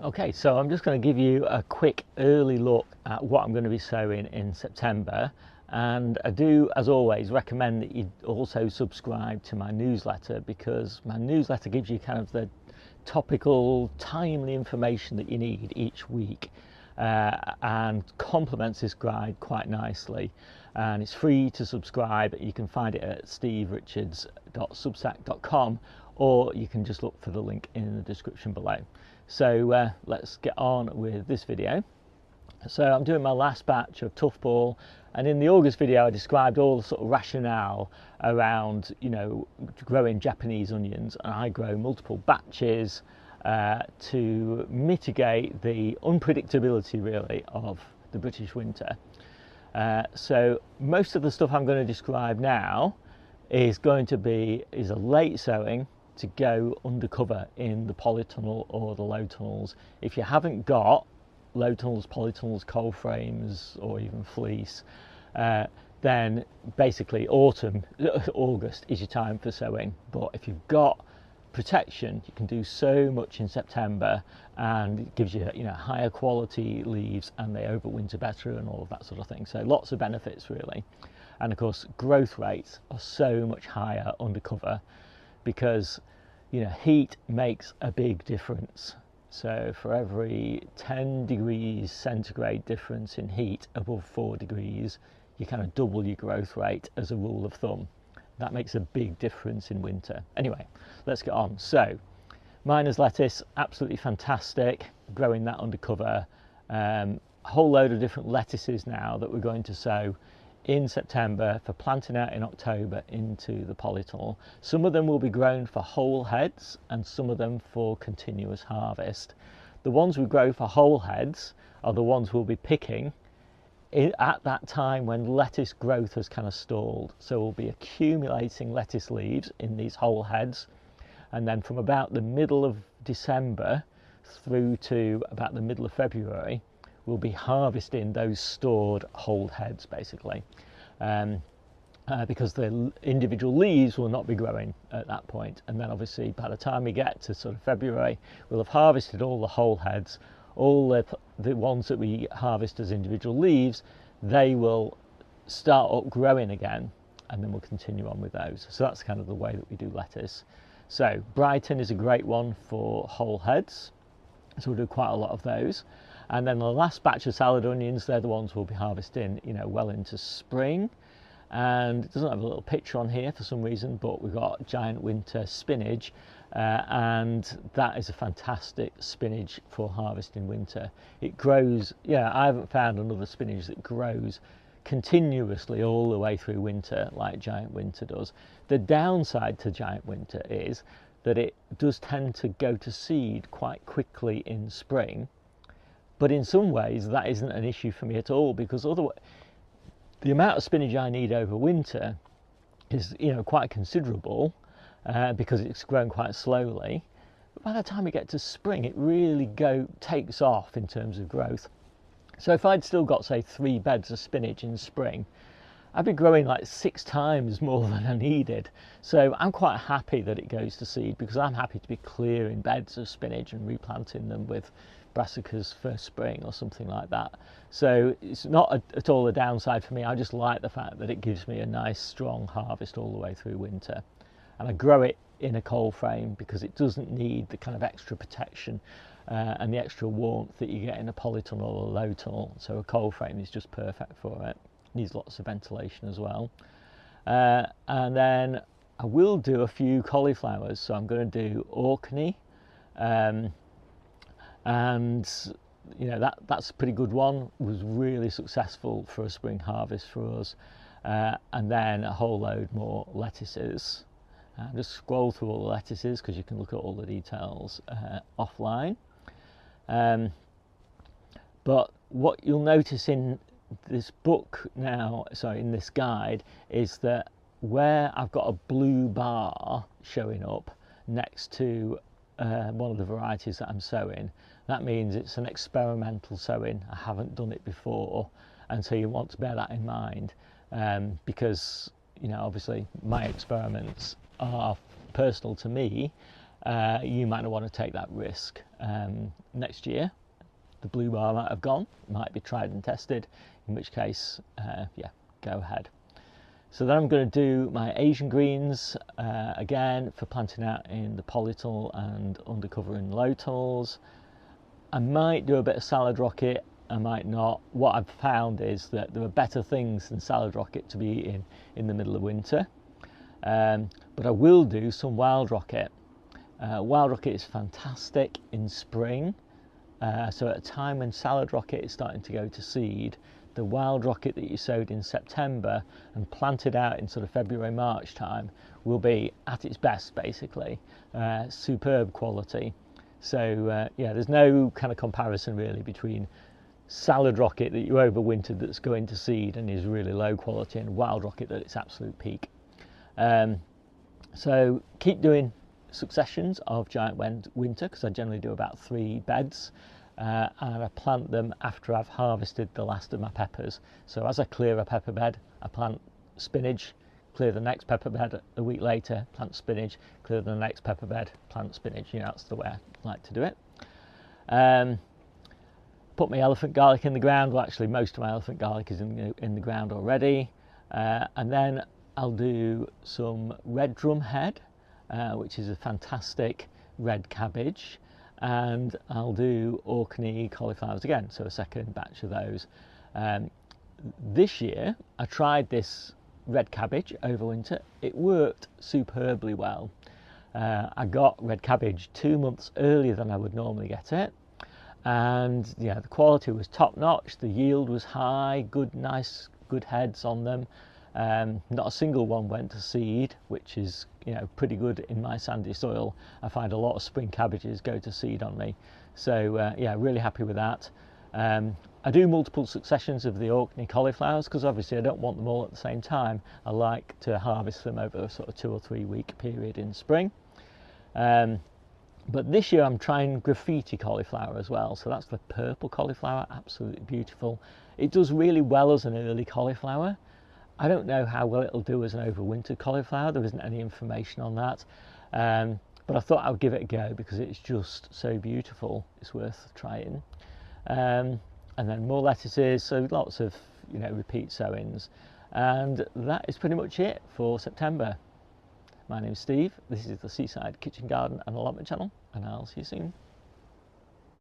Okay, so I'm just going to give you a quick early look at what I'm going to be sowing in September, and I do, as always, recommend that you also subscribe to my newsletter, because my newsletter gives you kind of the topical, timely information that you need each week, and complements this guide quite nicely. And it's free to subscribe. You can find it at steverichards.substack.com, or you can just look for the link in the description below. So let's get on with this video. So I'm doing my last batch of Tough Ball, and in the August video I described all the sort of rationale around, you know, growing Japanese onions, and I grow multiple batches to mitigate the unpredictability really of the British winter. So most of the stuff I'm going to describe now is a late sowing to go undercover in the polytunnel or the low tunnels. If you haven't got low tunnels, polytunnels, cold frames, or even fleece, then basically August is your time for sowing. But if you've got protection, you can do so much in September, and it gives you, higher quality leaves, and they overwinter better and all of that sort of thing. So lots of benefits really. And of course growth rates are so much higher undercover, because heat makes a big difference. So for every 10 degrees centigrade difference in heat above 4 degrees, you kind of double your growth rate as a rule of thumb. That makes a big difference in winter. Anyway, let's get on. So miner's lettuce, absolutely fantastic, growing that undercover. A whole load of different lettuces now that we're going to sow in September for planting out in October into the polytunnel. Some of them will be grown for whole heads, and some of them for continuous harvest. The ones we grow for whole heads are the ones we'll be picking at that time when lettuce growth has kind of stalled. So we'll be accumulating lettuce leaves in these whole heads, and then from about the middle of December through to about the middle of February, we'll be harvesting those stored whole heads basically, because the individual leaves will not be growing at that point. And then obviously by the time we get to sort of February, we'll have harvested all the whole heads. All the ones that we harvest as individual leaves, they will start up growing again, and then we'll continue on with those. So that's kind of the way that we do lettuce. So Brighton is a great one for whole heads, so we'll do quite a lot of those. And then the last batch of salad onions, they're the ones we'll be harvesting, well into spring. And it doesn't have a little picture on here for some reason, but we've got giant winter spinach, and that is a fantastic spinach for harvesting winter. It grows, I haven't found another spinach that grows continuously all the way through winter like giant winter does. The downside to giant winter is that it does tend to go to seed quite quickly in spring. But in some ways that isn't an issue for me at all, because otherwise the amount of spinach I need over winter is quite considerable, because it's grown quite slowly. But by the time we get to spring, it really takes off in terms of growth. So if I'd still got, say, 3 beds of spinach in spring, I'd be growing like 6 times more than I needed. So I'm quite happy that it goes to seed, because I'm happy to be clearing beds of spinach and replanting them with brassicas for spring or something like that. So it's not at all a downside for me. I just like the fact that it gives me a nice strong harvest all the way through winter. And I grow it in a cold frame because it doesn't need the kind of extra protection and the extra warmth that you get in a polytunnel or a low tunnel. So a cold frame is just perfect for it. Needs lots of ventilation as well. And then I will do a few cauliflowers. So I'm going to do Orkney, and that's a pretty good one. It was really successful for a spring harvest for us. And then a whole load more lettuces. Just scroll through all the lettuces because you can look at all the details offline. But what you'll notice in this book now, sorry, in this guide, is that where I've got a blue bar showing up next to one of the varieties that I'm sowing, that means it's an experimental sowing. I haven't done it before, and so you want to bear that in mind, because obviously my experiments are personal to me, you might not want to take that risk. Next year, the blue bar might have gone, might be tried and tested, in which case, yeah, go ahead. So then I'm going to do my Asian greens again for planting out in the polytunnel and undercover in low tunnels. I might do a bit of salad rocket, I might not. What I've found is that there are better things than salad rocket to be eating in the middle of winter. But I will do some wild rocket. Wild rocket is fantastic in spring. So at a time when salad rocket is starting to go to seed, the wild rocket that you sowed in September and planted out in sort of February, March time will be at its best, basically. Superb quality. So yeah, there's no kind of comparison really between salad rocket that you overwintered that's going to seed and is really low quality, and wild rocket at its absolute peak. So keep doing successions of giant winter, because I generally do about 3 beds. And I plant them after I've harvested the last of my peppers. So as I clear a pepper bed, I plant spinach, clear the next pepper bed a week later, plant spinach, clear the next pepper bed, plant spinach. You know, that's the way I like to do it. Put my elephant garlic in the ground. Well, actually most of my elephant garlic is in the ground already. And then I'll do some red drumhead, which is a fantastic red cabbage. And I'll do Orkney cauliflowers again, so a second batch of those. This year I tried this red cabbage over winter. It worked superbly well. I got red cabbage 2 months earlier than I would normally get it, and yeah, the quality was top notch, the yield was high, nice good heads on them. Not a single one went to seed, which is, you know, pretty good in my sandy soil. I find a lot of spring cabbages go to seed on me. So yeah, really happy with that. I do multiple successions of the Orkney cauliflowers because obviously I don't want them all at the same time. I like to harvest them over a sort of 2 or 3 week period in spring. But this year I'm trying graffiti cauliflower as well. So that's the purple cauliflower, absolutely beautiful. It does really well as an early cauliflower. I don't know how well it'll do as an overwintered cauliflower. There isn't any information on that. But I thought I would give it a go because it's just so beautiful. It's worth trying. And then more lettuces, so lots of, you know, repeat sowings. And that is pretty much it for September. My name is Steve. This is the Seaside Kitchen Garden and Allotment channel, and I'll see you soon.